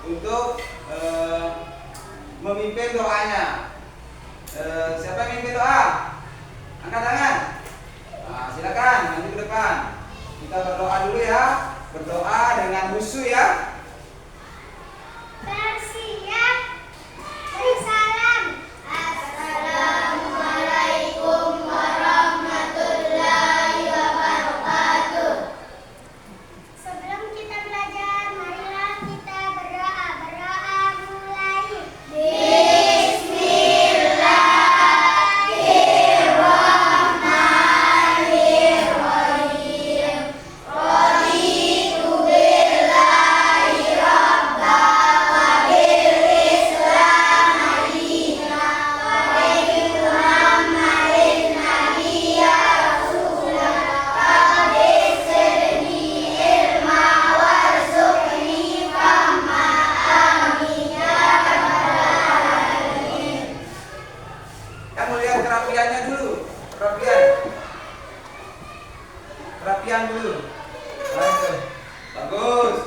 untuk memimpin doanya. Siapa yang memimpin doa? Angkat tangan. Nah, silakan maju ke depan. Kita berdoa dulu ya. Berdoa dengan khusyuk ya. Bersiap. Salam. Assalamualaikum warahmatullahi wabarakatuh. Sebelum kita belajar, marilah kita berdoa. Berdoa mulai. Bismillahirrahmanirrahim. Raditu billahi rabba wa bil islam madina wa bi Muhammadin nabiyya rasulah rabbi zidni ilma warzuqni fahma amin ya rabbal alamin. Kamu lihat kerapiannya dulu. Kerapian dulu. Bagus.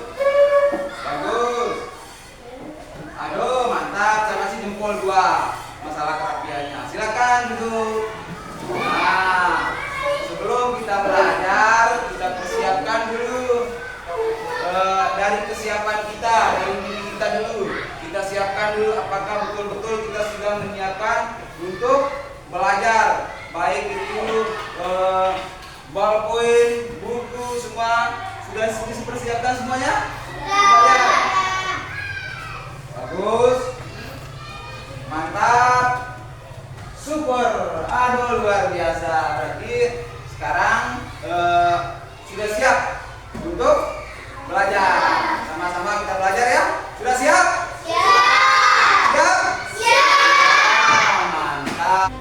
Aduh, mantap. Saya kasih jempol 2. Masalah kerapiannya. Silakan duduk. Nah, sebelum kita belajar, kita persiapkan dulu. Dari kesiapan kita, dari diri kita dulu. Kita siapkan dulu apakah betul-betul kita sudah menyiapkan untuk belajar. Baik itu ballpoint, buku, semua sudah dipersiapkan semuanya? Kita lihat. Bagus. Mantap. Super. Aduh, luar biasa. Berarti sekarang sudah siap untuk belajar. Sama-sama kita belajar ya. Sudah siap? Siap? Mantap.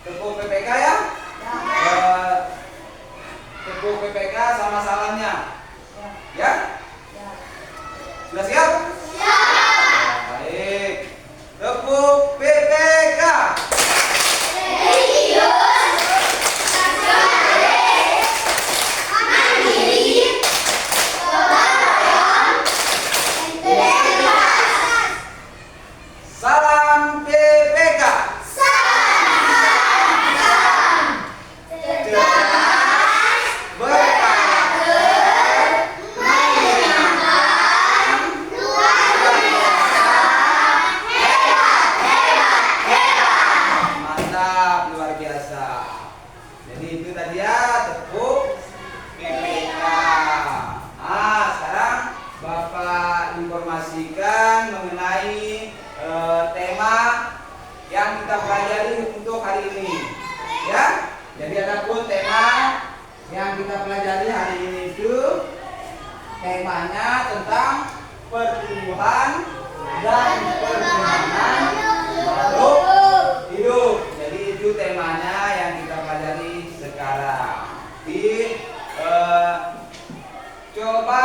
Tepuk PPK ya? Tepuk PPK sama salamnya. Ya? Sudah siap? Baik. Tepuk PPK. Salam PPK. Informasikan mengenai tema yang kita pelajari untuk hari ini, ya. Jadi adapun tema yang kita pelajari hari ini itu temanya tentang pertumbuhan dan perkembangan makhluk hidup. Jadi itu temanya yang kita pelajari sekarang. Coba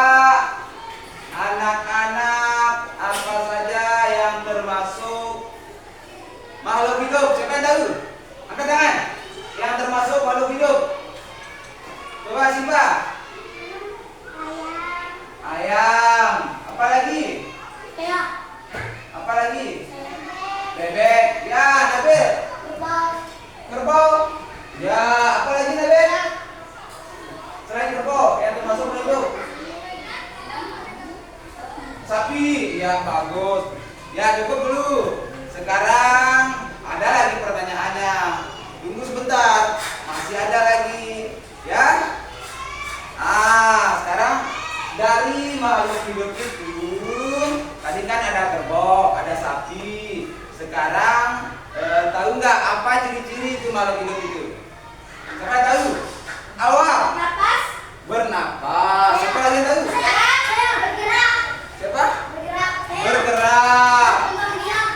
anak-anak apa saja yang termasuk makhluk hidup? Siapa yang tahu? Angkat tangan. Yang termasuk makhluk hidup. Coba Simba. Ayam. Apa lagi? Apa lagi? Bebek. Ya, Nabil. Kerbau. Ya, apa lagi Nabil? Selain kerbau, yang termasuk makhluk hidup. sapi. Ya, bagus. Ya, cukup dulu. Sekarang ada lagi pertanyaannya. Tunggu sebentar. Masih ada lagi. Ya. Sekarang dari makhluk hidup itu tadi kan ada kerbau, ada sapi. Sekarang tahu nggak apa ciri-ciri itu makhluk hidup itu? Siapa tahu? Awal. Napas. Bernapas. Siapa lagi yang tahu? Saya bergerak. Siapa? Bergerak. Bergerak. Bergerak.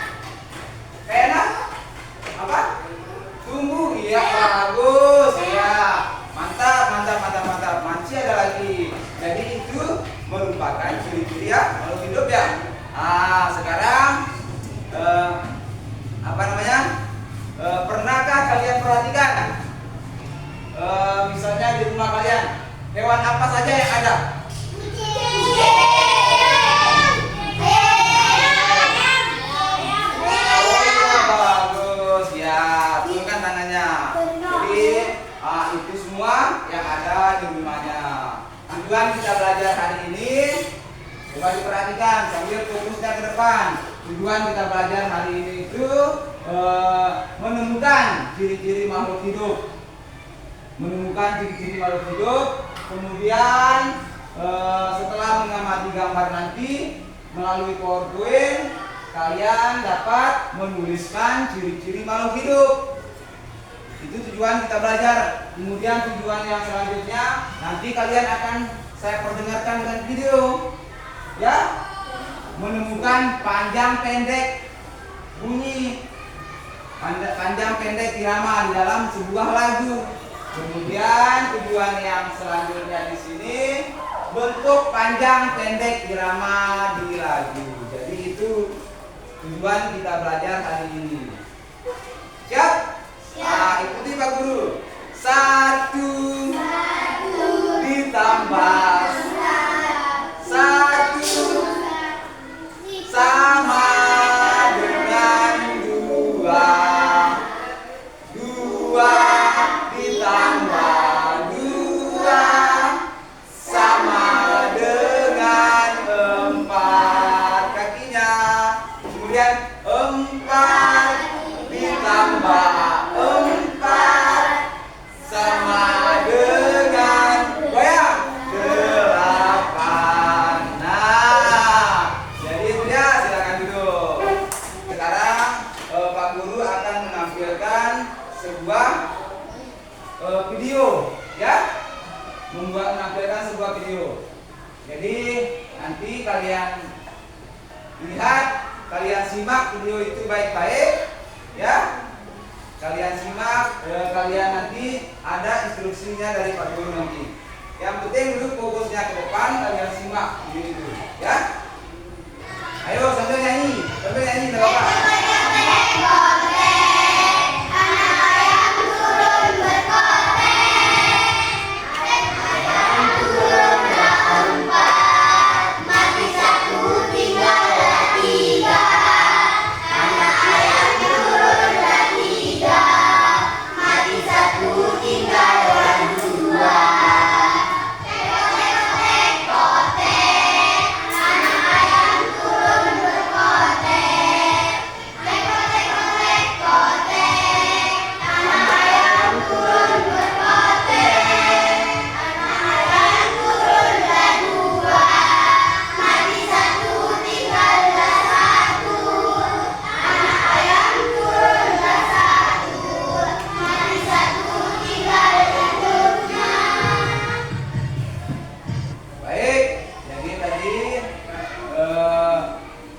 Enak? Apa? Tumbuh. Iya, bagus. Ya. Mantap, mantap, mantap, mantap. Masih ada lagi. Jadi itu merupakan ciri-ciri ya makhluk hidup ya. Sekarang apa namanya? Pernahkah kalian perhatikan? Misalnya di rumah kalian, hewan apa saja yang ada? Bagus ya, turunkan tangannya. Jadi itu semua yang ada di rumahnya. Tujuan kita belajar hari ini, coba diperhatikan sambil fokusnya ke depan. Tujuan kita belajar hari ini itu menemukan ciri-ciri makhluk hidup. Menemukan ciri-ciri makhluk hidup. Kemudian setelah mengamati gambar nanti melalui PowerPoint, kalian dapat menuliskan ciri-ciri makhluk hidup. Itu tujuan kita belajar. Kemudian tujuan yang selanjutnya nanti kalian akan saya perdengarkan dengan video. Ya, menemukan panjang pendek bunyi, panjang pendek irama di dalam sebuah lagu. Kemudian tujuan yang selanjutnya di sini bentuk panjang pendek irama di lagu. Jadi itu tujuan kita belajar hari ini. Siap? Ikuti Pak Guru. 1 ditambah 1 sama dengan 2. 2 ditambah 2 sama dengan 4. Kakinya. Kemudian 4 ditambah 4 sama dengan goyang 8. Nah, jadi itu ya, silakan duduk. Sekarang Pak Guru akan menampilkan sebuah video, ya, menampilkan sebuah video. Jadi nanti kalian lihat, kalian simak video itu baik-baik, ya. Kalian simak, kalian nanti ada instruksinya dari Pak Guru nanti. Yang penting dulu fokusnya ke depan, kalian simak video itu, ya. Ayo sambil nyanyi, nggak apa-apa.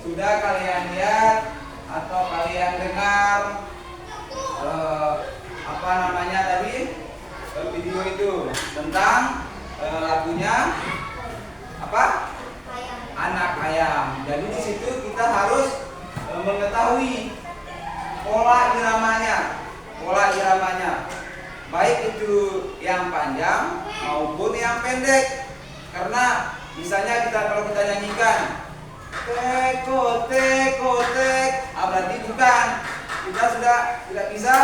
Sudah kalian lihat atau kalian dengar apa namanya tadi video itu tentang lagunya apa? Anak ayam. Jadi di situ kita harus mengetahui pola iramanya, baik itu yang panjang maupun yang pendek. Karena misalnya kalau kita nyanyikan teko teko tek, berarti bukan, kita sudah tidak bisa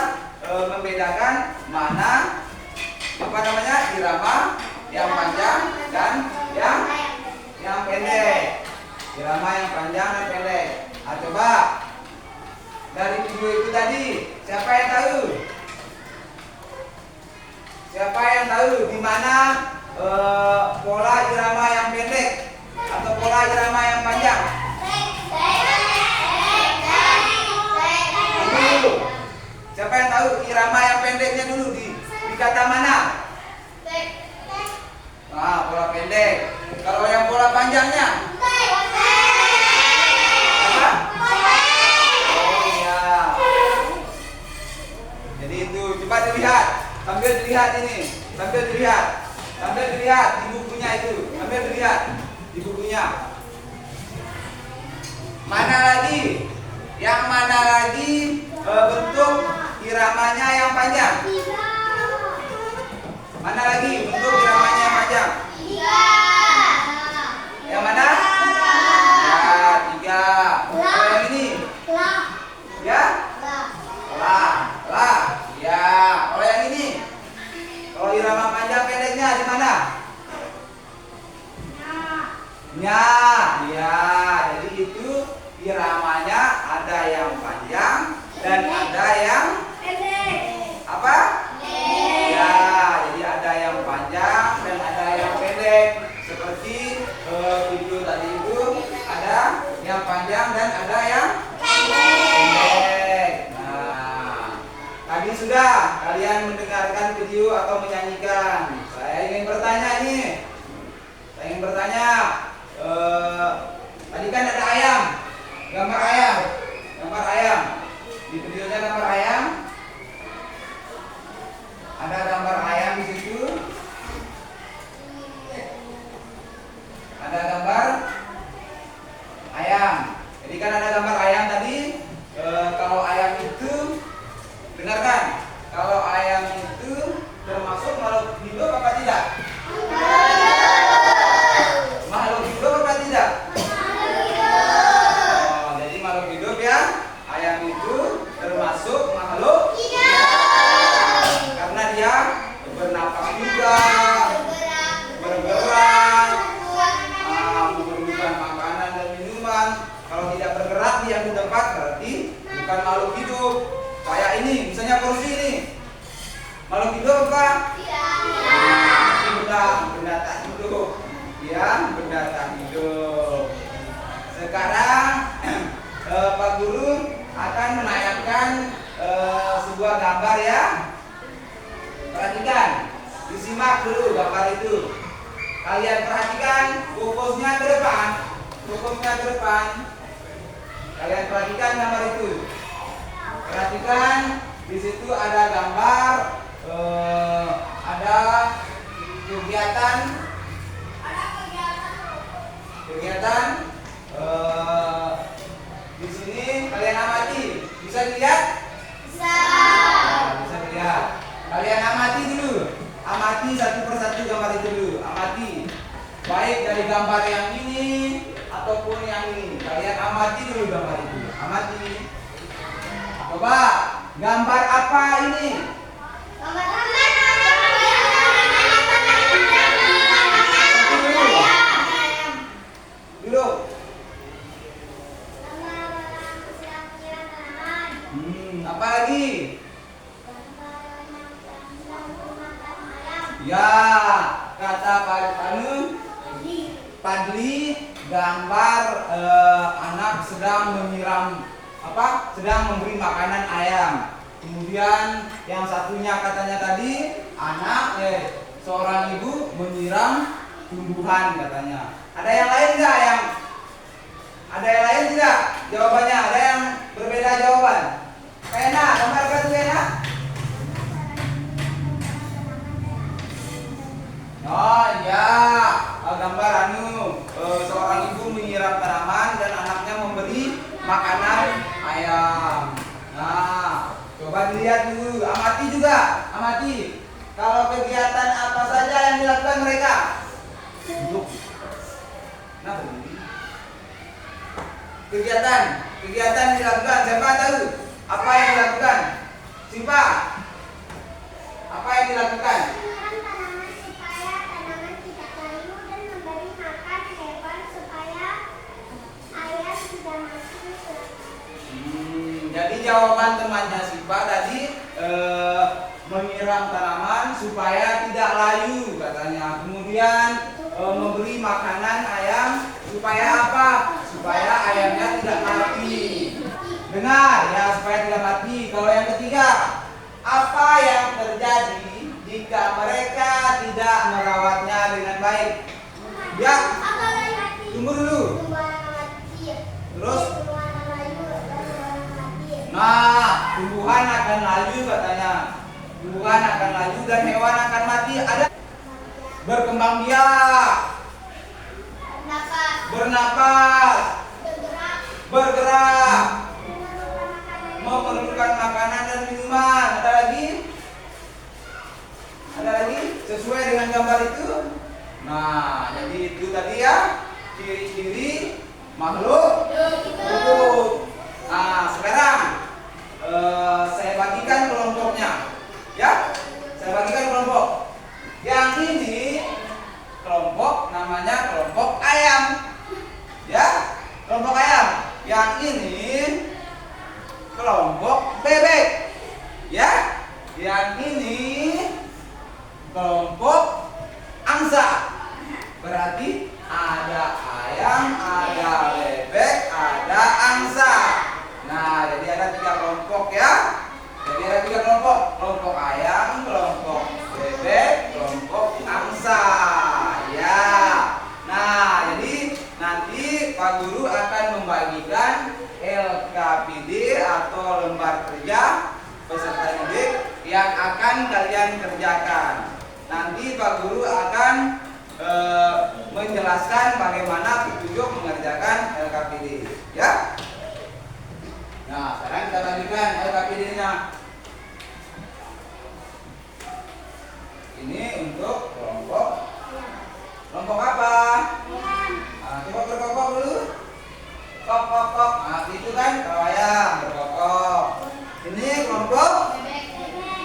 membedakan mana apa namanya irama yang panjang dan yang pendek. Irama yang panjang dan pendek. Nah, coba dari video itu tadi, siapa yang tahu? Siapa yang tahu di mana pola irama yang pendek atau pola irama yang panjang? Dulu. Siapa yang tahu irama yang pendeknya dulu di kata mana? Nah, pola pendek. Kalau yang pola panjangnya? Apa? Oh iya. Jadi itu, coba dilihat. Sambil dilihat ini. Sambil dilihat di bukunya itu. Sambil dilihat di bukunya. Mana lagi? Yang mana lagi bentuk iramanya yang panjang? Mana lagi bentuk iramanya yang panjang? Yang mana? Ya, 3. Kalau yang ini? Ya? La. Ya. Kalau yang ini? Kalau irama panjang pendeknya di mana? Nya. Ya. Jadi itu iramanya ada yang panjang dan ada yang apa? Ya, jadi ada yang panjang dan ada yang pendek. Seperti video tadi itu ada yang panjang dan ada yang pendek. Nah, tadi sudah kalian mendengarkan video atau menyanyikan. Saya ingin bertanya nih. Tadi kan ada ayam. Gambar ayam. Di videonya gambar ayam. Ada gambar ayam di situ. Ada gambar ayam. Jadi kan ada gambar ayam tadi. Kalau ayam itu, dengarkan. Kalau ayam itu termasuk makhluk hidup apa tidak? Makhluk hidup apa tidak? Jadi makhluk hidup ya. Ayam itu termasuk makhluk hidup. Karena dia bernapas juga, bergerak, memerlukan makanan dan minuman. Kalau tidak bergerak diam di tempat berarti bukan makhluk hidup. Kayak ini, misalnya kursi ini, makhluk hidup apa? Benda tak hidup. Ya, benda tak hidup. Sekarang Pak Guru akan menayangkan sebuah gambar ya. Perhatikan, disimak dulu gambar itu. Kalian perhatikan fokusnya ke depan. Kalian perhatikan gambar itu. Perhatikan di situ ada gambar, ada kegiatan. Di sini kalian amati. Bisa dilihat? Bisa dilihat. Kalian amati dulu. Amati satu persatu gambar itu dulu. Amati. Baik dari gambar yang ini ataupun yang ini. Kalian amati dulu gambar itu. Amati. Coba, gambar apa ini? Dulu. Apa lagi? Ya, kata Pak Padli, gambar anak sedang menyiram sedang memberi makanan ayam. Kemudian yang satunya katanya tadi seorang ibu menyiram tumbuhan katanya. Ada yang lain tidak? Jawabannya ada yang berbeda jawaban. Enak, gambar apa itu enak? Oh iya, gambar seorang ibu menyiram tanaman dan anaknya memberi makanan ayam. Nah, coba dilihat dulu, amati juga, amati. Kalau kegiatan apa saja yang dilakukan mereka? Duduk. Nah, berdiri. Kegiatan dilakukan. Siapa tahu? Apa yang dilakukan? Siapa? Apa yang dilakukan? Jadi jawaban temannya Siva tadi menyiram tanaman supaya tidak layu katanya. Kemudian memberi makanan ayam supaya apa? Supaya ayamnya tidak mati. Benar ya, supaya tidak mati. Kalau yang ketiga, apa yang terjadi jika mereka tidak merawatnya dengan baik? Ya, tunggu dulu. Terus, nah, tumbuhan akan layu katanya. Tumbuhan akan layu dan hewan akan mati. Ada berkembang biak, bernapas, bergerak, memerlukan makanan dan minuman. Ada lagi? Ada lagi? Sesuai dengan gambar itu. Nah, jadi itu tadi ya ciri-ciri makhluk hidup. Nah, sekarang saya bagikan kelompoknya. Ya, saya bagikan kelompok. Yang ini kelompok namanya kelompok ayam. Ya, kelompok ayam. Yang ini kelompok bebek. Ya, yang ini kelompok angsa. Berarti ada ayam, ada bebek, ada angsa. Nah, jadi ada 3 kelompok ya. Jadi ada 3 kelompok. Kelompok ayam, kelompok bebek, kelompok angsa. Ya. Nah, jadi nanti Pak Guru akan membagikan LKPD atau lembar kerja peserta didik yang akan kalian kerjakan. Nanti Pak Guru akan menjelaskan bagaimana petunjuk mengerjakan LKPD. Ya. Nah, sekarang kita bagikan LKPD-nya. Ini untuk kelompok apa? Nah, coba berkokok dulu. Kok. Nah, itu kan kalau ayam berkokok. Ini kelompok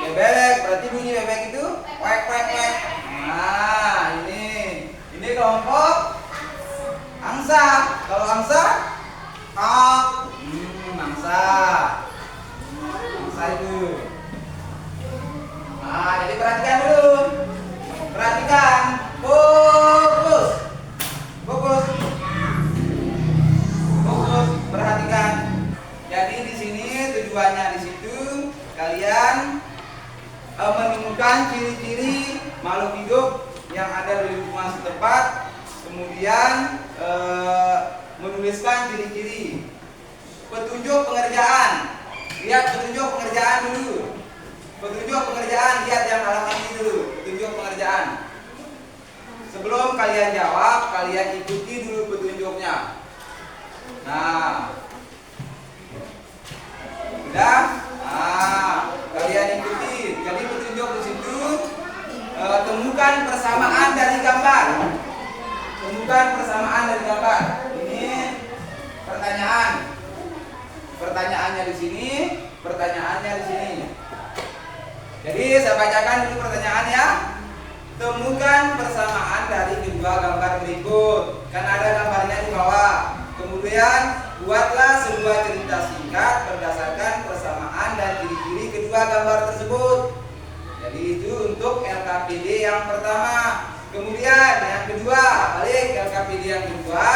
bebek. Berarti bunyi bebek itu kwek. Nah, ini kelompok angsa. Kalau angsa kok. Angsa itu. Nah, jadi perhatikan dulu. Perhatikan. Fokus. Perhatikan. Jadi di sini tujuannya di situ kalian menemukan ciri-ciri makhluk hidup yang ada di lingkungan setempat. Kemudian menuliskan ciri-ciri. Petunjuk pengerjaan. Lihat petunjuk pengerjaan dulu. Petunjuk pengerjaan, lihat yang halaman ini dulu. Petunjuk pengerjaan. Sebelum kalian jawab, kalian ikuti dulu petunjuknya. Nah, udah? Nah, kalian ikuti. Jadi petunjuk di situ temukan persamaan dari gambar. Temukan persamaan dari gambar. Ini pertanyaan. Pertanyaannya di sini, pertanyaannya di sini. Jadi saya bacakan dulu pertanyaannya. Temukan persamaan dari kedua gambar berikut. Kan ada gambarnya di bawah. Kemudian buatlah sebuah cerita singkat berdasarkan persamaan dan ciri-ciri kedua gambar tersebut. Jadi itu untuk LKPD yang pertama. Kemudian yang kedua, balik LKPD yang kedua.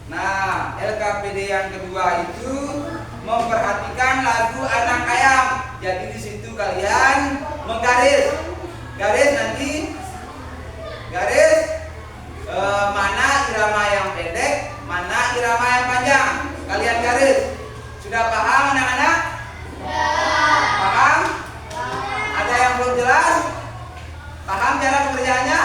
Nah, LKPD yang kedua itu memperhatikan lagu anak ayam. Jadi di situ kalian menggaris, nanti mana irama yang pendek, mana irama yang panjang. Kalian garis. Sudah paham anak-anak? Paham? Ada yang belum jelas? Paham cara pengerjaannya?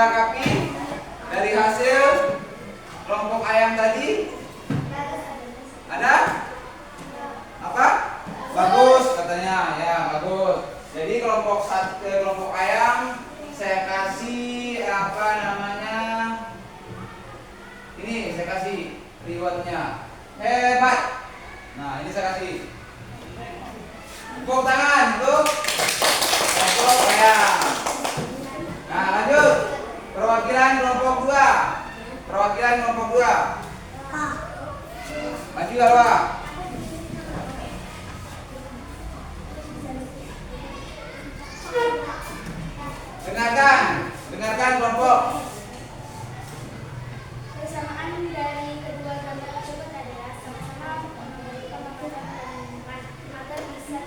menanggapi dari hasil kelompok ayam tadi? Ada? Apa? Bagus katanya, ya bagus. Jadi kelompok ayam saya kasih apa namanya? Ini saya kasih rewardnya. Hebat. Nah ini saya kasih. Tepuk tangan untuk kelompok ayam. Nah lanjut. Perwakilan kelompok 2. Perwakilan kelompok 2. Maju Alwa. Dengarkan kelompok. Persamaan dari kedua gambar tersebut adalah sama-sama memberikan makna dan menemukan agar bisa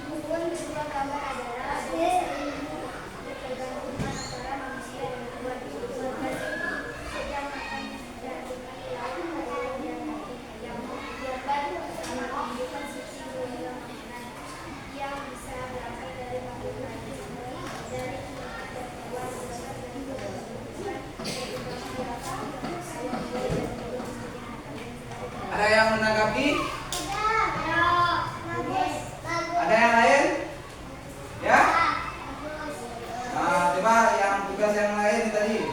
hubungan kedua gambar adalah adanya ketergantungan antara manusia dan hewan. Sedang akan didahulukan laut yang gambar sama menunjukkan sisi dua makanan yang bisa berasal dari makhluk lain dari hewan Ada yang menanggapi? Ada yang lain? Ya? Nah, coba yang tugas yang lain tadi.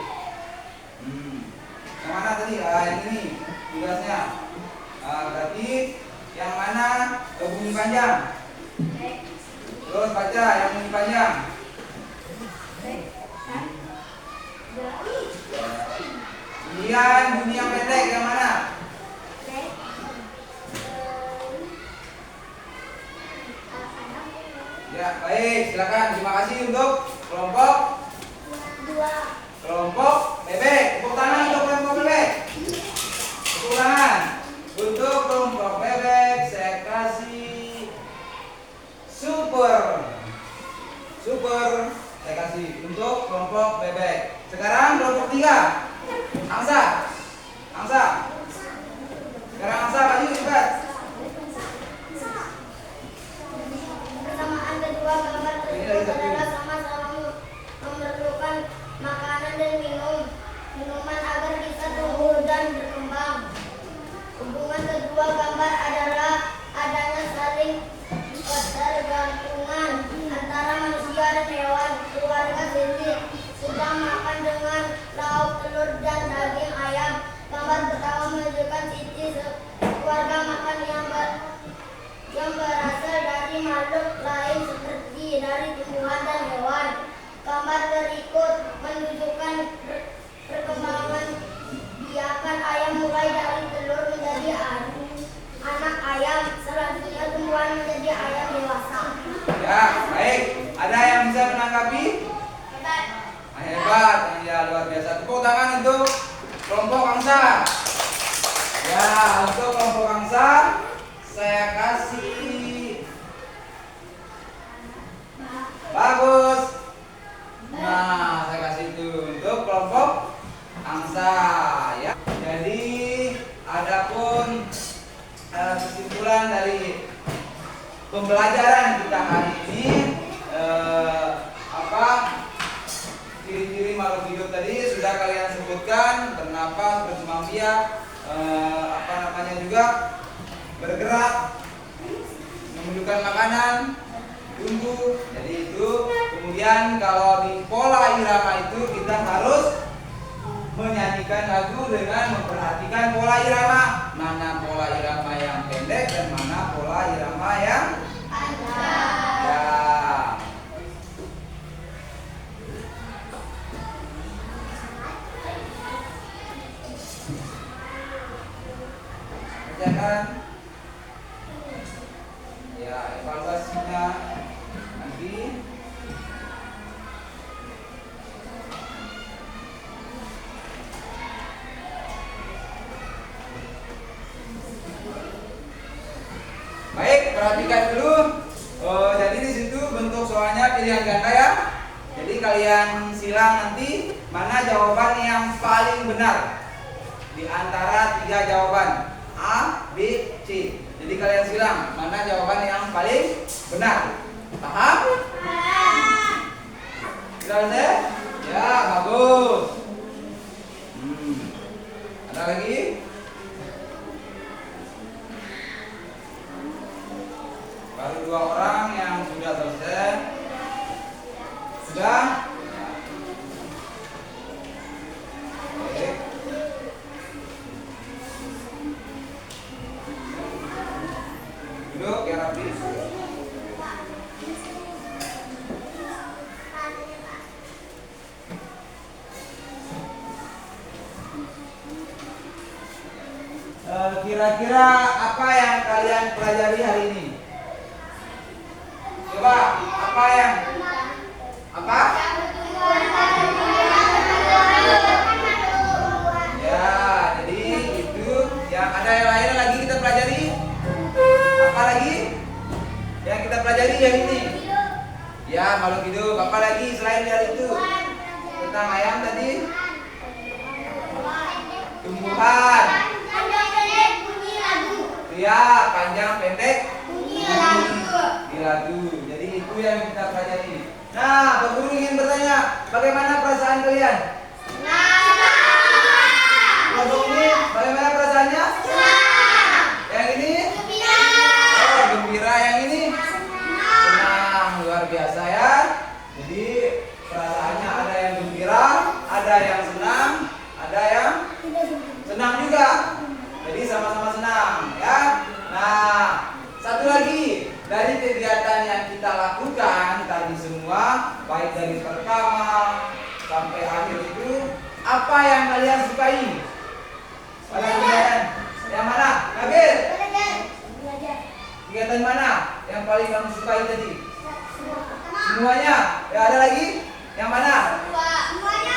Yang mana tadi? Yang ini tugasnya. Berarti yang mana bunyi panjang? Terus baca yang bunyi panjang. Kemudian bunyi yang pendek yang mana? Ya, baik, silakan. Terima kasih untuk kelompok 2. kelompok bebek. Tepuk tangan untuk kelompok bebek. Tepuk tangan. Untuk kelompok bebek saya kasih super. Super saya kasih untuk kelompok bebek. Sekarang kelompok 3. Angsa. Sekarang Angsa maju cepat. Persamaan kedua gambar tersebut adalah sama-sama memerlukan makanan dan minuman agar bisa tumbuh dan berkembang. Hubungan kedua gambar adalah adanya saling ketergantungan antara manusia dan hewan. Keluarga sendiri sedang makan dengan lauk, telur, dan daging ayam. Gambar pertama menunjukkan sisi keluarga makan yang berasal dari makhluk lain seperti dari tumbuhan dan hewan. Gambar berikut menunjukkan perkembangan biakan ayam mulai dari telur menjadi anak ayam, selanjutnya tumbuhan menjadi ayam dewasa. Ya, baik. Ada yang bisa menanggapi? Hebat, ya luar biasa. Tepuk tangan untuk kelompok Angsa. Ya, untuk kelompok Angsa saya kasih bagus. Nah, saya kasih itu untuk kelompok Angsa ya. Jadi adapun kesimpulan dari pembelajaran kita hari ini ciri-ciri makhluk hidup tadi sudah kalian sebutkan, bernapas, berkembang biak, juga bergerak, menunjukkan makanan, tumbuh. Jadi itu. Kemudian kalau di pola irama itu kita harus menyanyikan lagu dengan memperhatikan pola irama. Mana pola irama yang pendek dan mana pola irama yang panjang. Ya. Kerjakan. Ya, evaluasinya nanti. Baik, perhatikan dulu. Jadi di situ bentuk soalnya pilihan ganda ya. Jadi kalian silang nanti mana jawaban yang paling benar di antara 3 jawaban A, B, C. Jadi kalian silang mana jawaban yang paling benar. Paham? Sudah selesai? Baru 2 orang yang sudah selesai. Sudah? Oke. Duduk ya rapi. Kira-kira apa yang kalian pelajari hari ini? Coba, apa yang? Apa? Ya, jadi itu yang ada yang lain lagi kita pelajari. Apa lagi? Yang kita pelajari yang ini. Ya, makhluk hidup. Apa lagi selain dari itu? Tentang ayam tadi? Tumbuhan. Ya, panjang pendek bunyi lagu. Jadi itu yang kita pelajari. Nah, Pak Guru ingin bertanya, bagaimana perasaan kalian? Kelompok ini bagaimana perasaannya? Yang ini? Oh, gembira. Yang ini? Senang, luar biasa ya. Jadi perasaannya ada yang gembira, ada yang senang, ada yang senang juga. Jadi sama-sama senang ya. Nah, satu lagi dari kegiatan yang kita lakukan tadi semua, baik dari pertama sampai akhir itu, apa yang kalian sukai? Pada kegiatan yang mana? Nabil? Kegiatan mana yang paling kamu sukai tadi? Semuanya. Ya, ada lagi? Yang mana? Semuanya.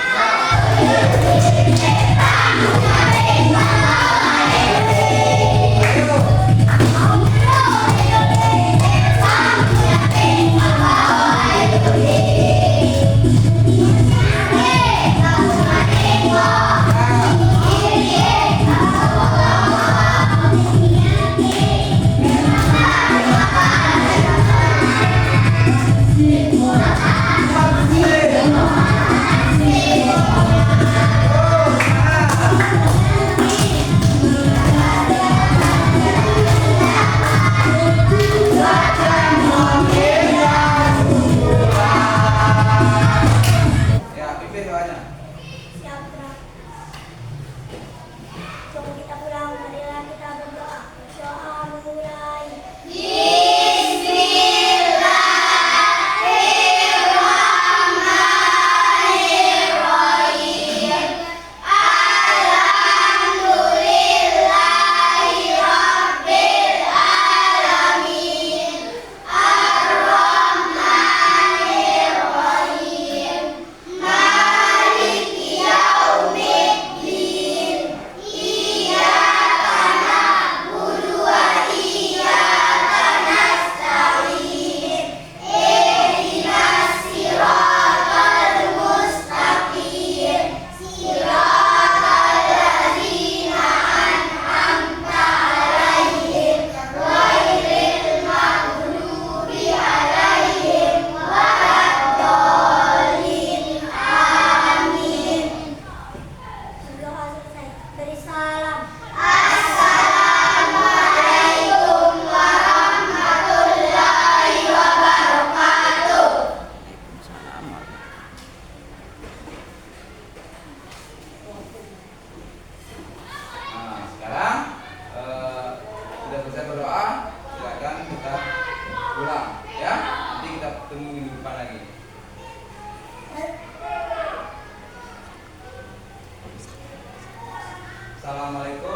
Assalamualaikum